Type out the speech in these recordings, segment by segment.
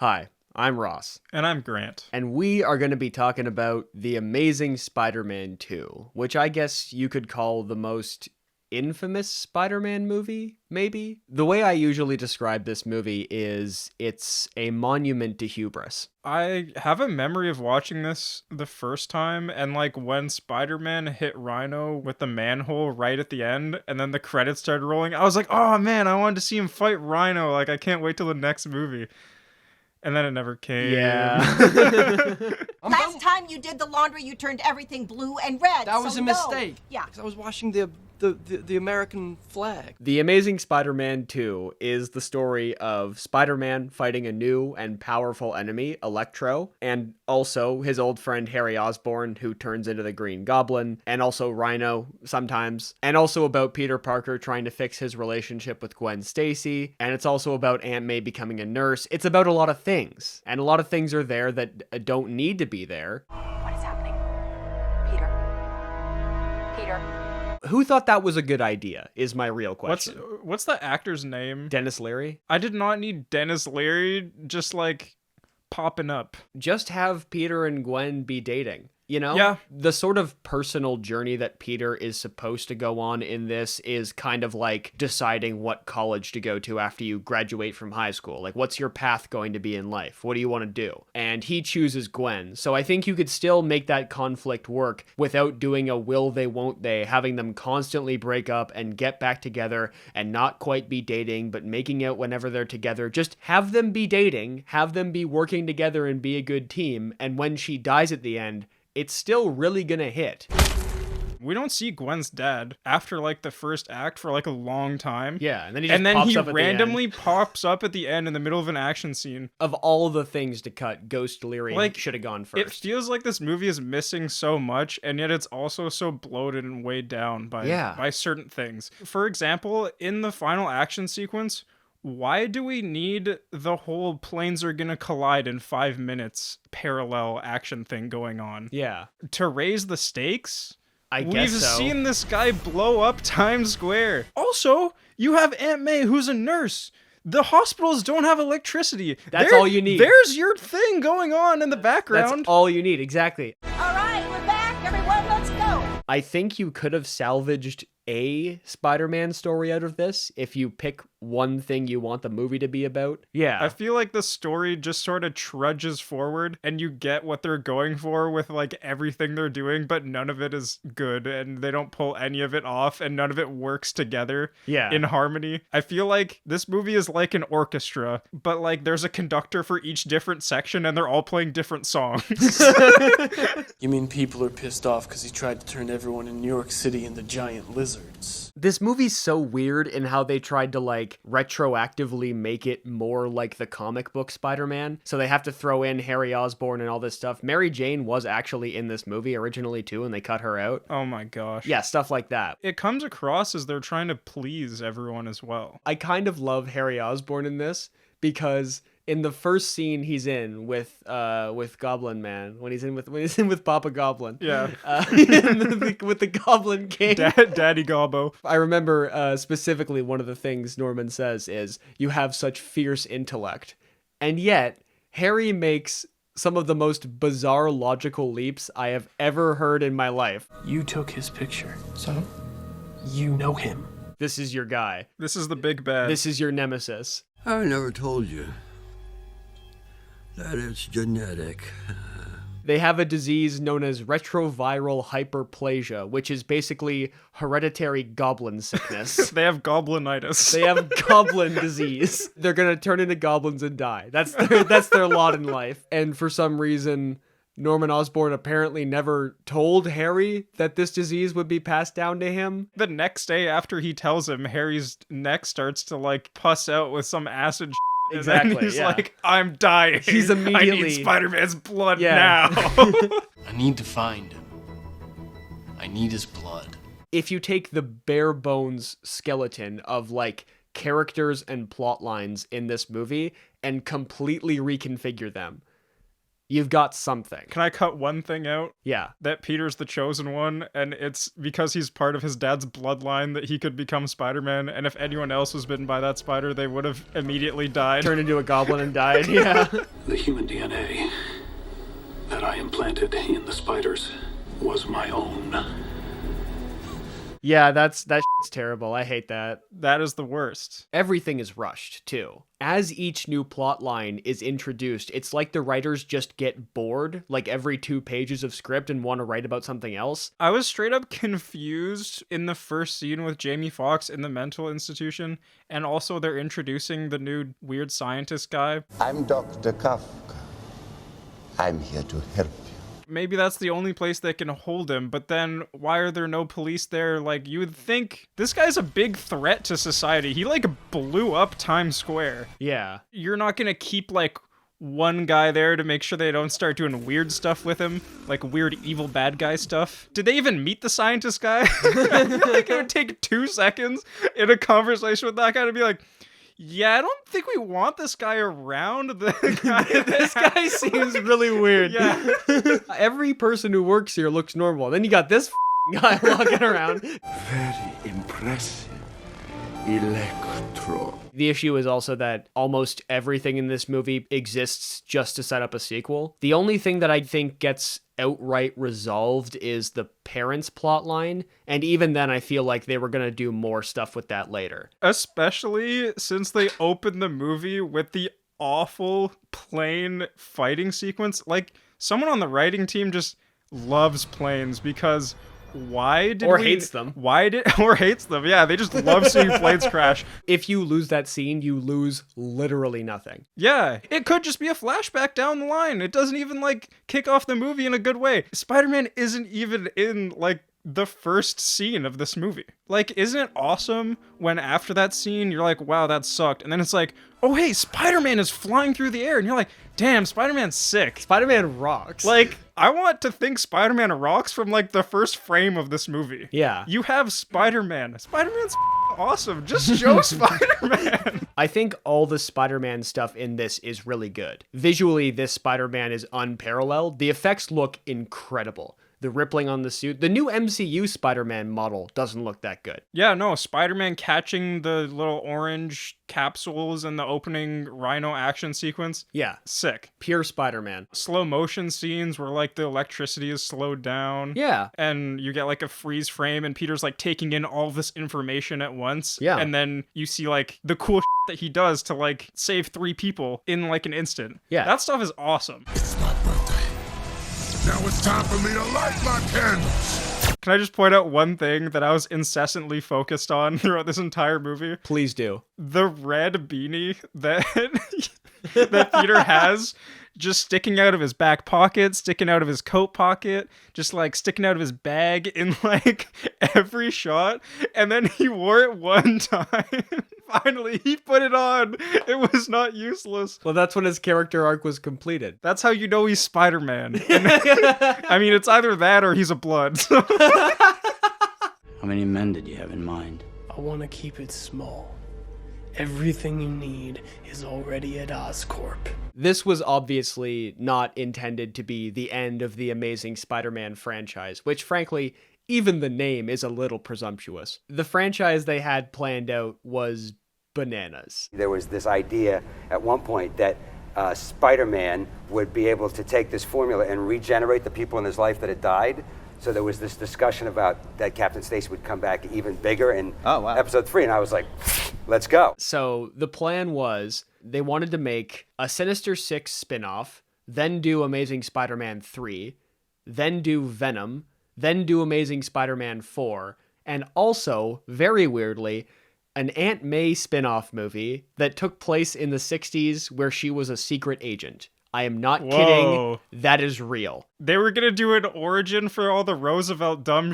Hi, I'm Ross, And I'm Grant. and we are going to be talking about The Amazing Spider-Man 2, which I guess you could call the most infamous Spider-Man movie, maybe? The way I usually describe this movie is it's a monument to hubris. I have a memory of watching this the first time, and like when Spider-Man hit Rhino with the manhole right at the end, and then the credits started rolling, I was like, oh man, I wanted to see him fight Rhino. Like, I can't wait till the next movie. And then it never came. Yeah. Last time you did the laundry, you turned everything blue and red. That was so a no. mistake. Yeah. Because I was washing the American flag. The Amazing Spider-Man 2 is the story of Spider-Man fighting a new and powerful enemy, Electro, and also his old friend Harry Osborn, who turns into the Green Goblin, and also Rhino sometimes, and also about Peter Parker trying to fix his relationship with Gwen Stacy, and it's also about Aunt May becoming a nurse. It's about a lot of things, and a lot of things are there that don't need to be there. What is happening? Peter. Peter. Who thought that was a good idea, is my real question. What's the actor's name? Dennis Leary? I did not need Dennis Leary just like popping up. Just have Peter and Gwen be dating. You know? Yeah. The sort of personal journey that Peter is supposed to go on in this is kind of like deciding what college to go to after you graduate from high school. Like, what's your path going to be in life? What do you want to do? And he chooses Gwen. So I think you could still make that conflict work without doing a will they, won't they, having them constantly break up and get back together and not quite be dating, but making out whenever they're together. Just have them be dating, have them be working together and be a good team. And when she dies at the end, it's still really gonna hit. We don't see Gwen's dad after like the first act for like a long time. Yeah, and then he just pops up at randomly the end. pops up at the end in the middle of an action scene. Of all the things to cut, Ghost Leary Like, should have gone It first. feels like this movie is missing so much, and yet it's also so bloated and weighed down by certain things. For example, in the final action sequence, why do we need the whole planes are gonna collide in 5 minutes parallel action thing going on? Yeah, To raise the stakes? I We've guess so. seen this guy blow up Times Square. Also, you have Aunt May, who's a nurse. The hospitals don't have electricity. That's all you need. There's your thing going on in the background. That's all you need, exactly. All right, we're back. Everyone, let's go. I think you could have salvaged a Spider-Man story out of this if you pick one thing you want the movie to be about. Yeah. I feel like the story just sort of trudges forward and you get what they're going for with like everything they're doing, but none of it is good and they don't pull any of it off and none of it works together in harmony. I feel like this movie is like an orchestra, but like there's a conductor for each different section and they're all playing different songs. You mean people are pissed off because he tried to turn everyone in New York City into giant lizards? This movie's so weird in how they tried to like retroactively make it more like the comic book Spider-Man. So they have to throw in Harry Osborn and all this stuff. Mary Jane was actually in this movie originally too, and they cut her out. Oh my gosh. Yeah, stuff like that. It comes across as they're trying to please everyone as well. I kind of love Harry Osborn in this because in the first scene he's in with Goblin Man, when he's in with Papa Goblin, Yeah. with the Goblin King, Daddy Gobbo. I remember specifically one of the things Norman says is, "You have such fierce intellect," and yet Harry makes some of the most bizarre logical leaps I have ever heard in my life. You took his picture, so you know him. This is your guy. This is the big bad. This is your nemesis. I never told you that it's genetic. They have a disease known as retroviral hyperplasia, which is basically hereditary goblin sickness. They have goblinitis. They have goblin disease. They're gonna turn into goblins and die. That's their lot in life. And for some reason, Norman Osborn apparently never told Harry that this disease would be passed down to him. The next day after he tells him, Harry's neck starts to like pus out with some acid. Exactly, And then he's yeah. like, I'm dying. He's I immediately- need Spider-Man's blood Yeah. now. I need to find him. I need his blood. If you take the bare bones skeleton of like characters and plot lines in this movie and completely reconfigure them, You've got something. Can I cut one thing out? Yeah. That Peter's the chosen one, and it's because he's part of his dad's bloodline that he could become Spider-Man, and if anyone else was bitten by that spider, they would have immediately died. Turned into a goblin and died, yeah. The human DNA that I implanted in the spiders was my own. Yeah, that shit's terrible. I hate that. That is the worst. Everything is rushed, too. As each new plot line is introduced, it's like the writers just get bored, like every 2 pages of script, and want to write about something else. I was straight up confused in the first scene with Jamie Foxx in the mental institution, and also they're introducing the new weird scientist guy. I'm Dr. Kafka. I'm here to help you. Maybe that's the only place that can hold him, but then why are there no police there? Like, you would think this guy's a big threat to society. He, like, blew up Times Square. Yeah. You're not gonna keep, like, one guy there to make sure they don't start doing weird stuff with him, like weird evil bad guy stuff. Did they even meet the scientist guy? I feel like it would take 2 seconds in a conversation with that guy to be like, yeah, I don't think we want this guy around. This guy seems really weird. Yeah. Every person who works here looks normal. Then you got this guy walking around. Very impressive. Electro. The issue is also that almost everything in this movie exists just to set up a sequel. The only thing that I think gets outright resolved is the parents' plotline, and even then I feel like they were going to do more stuff with that later. Especially since they opened the movie with the awful plane fighting sequence. Like, someone on the writing team just loves planes because why did or hates them. Or hates them. Yeah, they just love seeing planes crash. If you lose that scene, you lose literally nothing. Yeah, it could just be a flashback down the line. It doesn't even, like, kick off the movie in a good way. Spider-Man isn't even in, like, the first scene of this movie. Like, isn't it awesome when after that scene you're like, wow, that sucked, and then it's like, oh hey, Spider-Man is flying through the air, and you're like, damn, Spider-Man's sick. Spider-Man rocks. Like, I want to think Spider-Man rocks from, like, the first frame of this movie. Yeah. You have Spider-Man. Spider-Man's awesome. Just show Spider-Man. I think all the Spider-Man stuff in this is really good. Visually, this Spider-Man is unparalleled. The effects look incredible. The rippling on the suit. The new MCU Spider-Man model doesn't look that good. Yeah, no, Spider-Man catching the little orange capsules in the opening Rhino action sequence. Yeah. Sick. Pure Spider-Man. Slow motion scenes where, like, the electricity is slowed down. Yeah. And you get, like, a freeze frame and Peter's, like, taking in all this information at once. Yeah. And then you see, like, the cool that he does to, like, save 3 people in, like, an instant. Yeah. That stuff is awesome. It's my birthday. Now it's time for me to light my candles. Can I just point out one thing that I was incessantly focused on throughout this entire movie? Please do. The red beanie that that Peter has just sticking out of his back pocket, sticking out of his coat pocket, just like sticking out of his bag in like every shot. And then he wore it one time. Finally, he put it on. It was not useless. Well, that's when his character arc was completed. That's how you know he's Spider-Man. I mean, it's either that or he's a blood. So. How many men did you have in mind? I want to keep it small. Everything you need is already at Oscorp. This was obviously not intended to be the end of the Amazing Spider-Man franchise, which frankly, even the name is a little presumptuous. The franchise they had planned out was bananas. There was this idea at one point that Spider-Man would be able to take this formula and regenerate the people in his life that had died. So there was this discussion about that Captain Stacy would come back even bigger in episode 3, and I was like, let's go. So the plan was they wanted to make a Sinister Six spin-off, then do Amazing Spider-Man 3, then do Venom, then do Amazing Spider-Man 4, and also, very weirdly, an Aunt May spin-off movie that took place in the 60s where she was a secret agent. I am not kidding. That is real. They were going to do an origin for all the Roosevelt dumb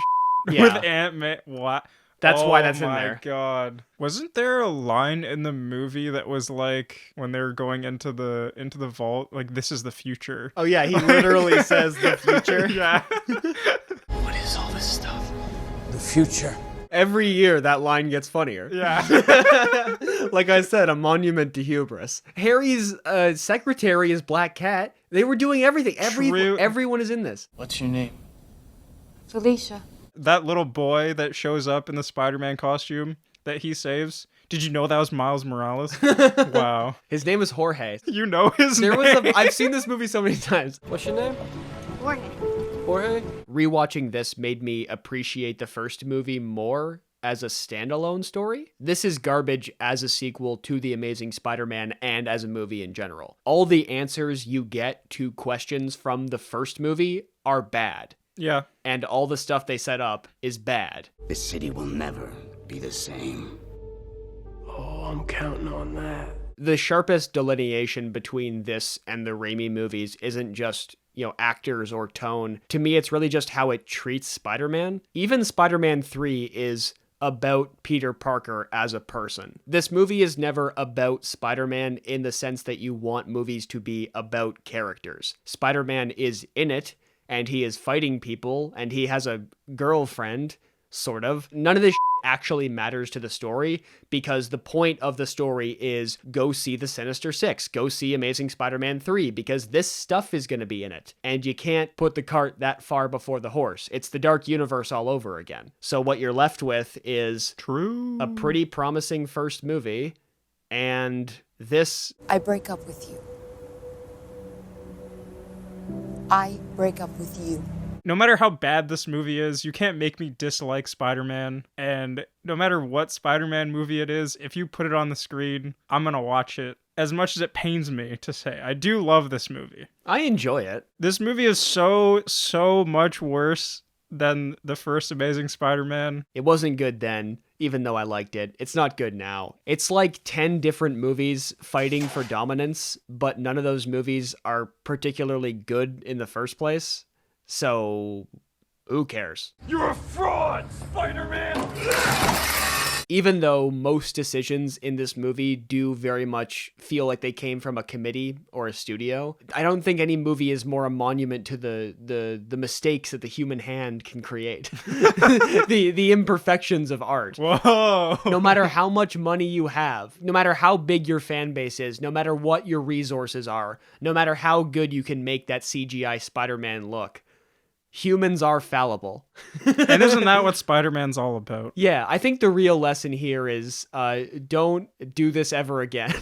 yeah. with Aunt May. What? That's why that's in Oh there. my god. Wasn't there a line in the movie that was like when they were going into the vault, like, this is the future? Oh yeah, he literally says the future. Yeah. What is all this stuff? The future. Every year that line gets funnier. Yeah. Like I said, a monument to hubris. Harry's secretary is Black Cat. They were doing everything. Everyone is in this. What's your name? Felicia. That little boy that shows up in the Spider-Man costume that he saves. Did you know that was Miles Morales? Wow. His name is Jorge. You know his name. I've seen this movie so many times. What's your name? Jorge. Jorge? Rewatching this made me appreciate the first movie more as a standalone story. This is garbage as a sequel to The Amazing Spider-Man and as a movie in general. All the answers you get to questions from the first movie are bad. Yeah. And all the stuff they set up is bad. This city will never be the same. Oh, I'm counting on that. The sharpest delineation between this and the Raimi movies isn't just, actors or tone. To me, it's really just how it treats Spider-Man. Even Spider-Man 3 is about Peter Parker as a person. This movie is never about Spider-Man in the sense that you want movies to be about characters. Spider-Man is in it, and he is fighting people, and he has a girlfriend, sort of. None of this actually matters to the story, because the point of the story is go see the Sinister Six, go see Amazing Spider-Man 3, because this stuff is going to be in it. And you can't put the cart that far before the horse. It's the Dark Universe all over again. So what you're left with is a pretty promising first movie, and this... I break up with you. I break up with you. No matter how bad this movie is, you can't make me dislike Spider-Man. And no matter what Spider-Man movie it is, if you put it on the screen, I'm going to watch it. As much as it pains me to say, I do love this movie. I enjoy it. This movie is so much worse than the first Amazing Spider-Man. It wasn't good then, even though I liked it. It's not good now. It's like 10 different movies fighting for dominance, but none of those movies are particularly good in the first place. So, who cares? You're a fraud, Spider-Man! Even though most decisions in this movie do very much feel like they came from a committee or a studio, I don't think any movie is more a monument to the mistakes that the human hand can create. the imperfections of art. Whoa! No matter how much money you have, no matter how big your fan base is, no matter what your resources are, no matter how good you can make that CGI Spider-Man look, humans are fallible. And isn't that what Spider-Man's all about? Yeah, I think the real lesson here is don't do this ever again.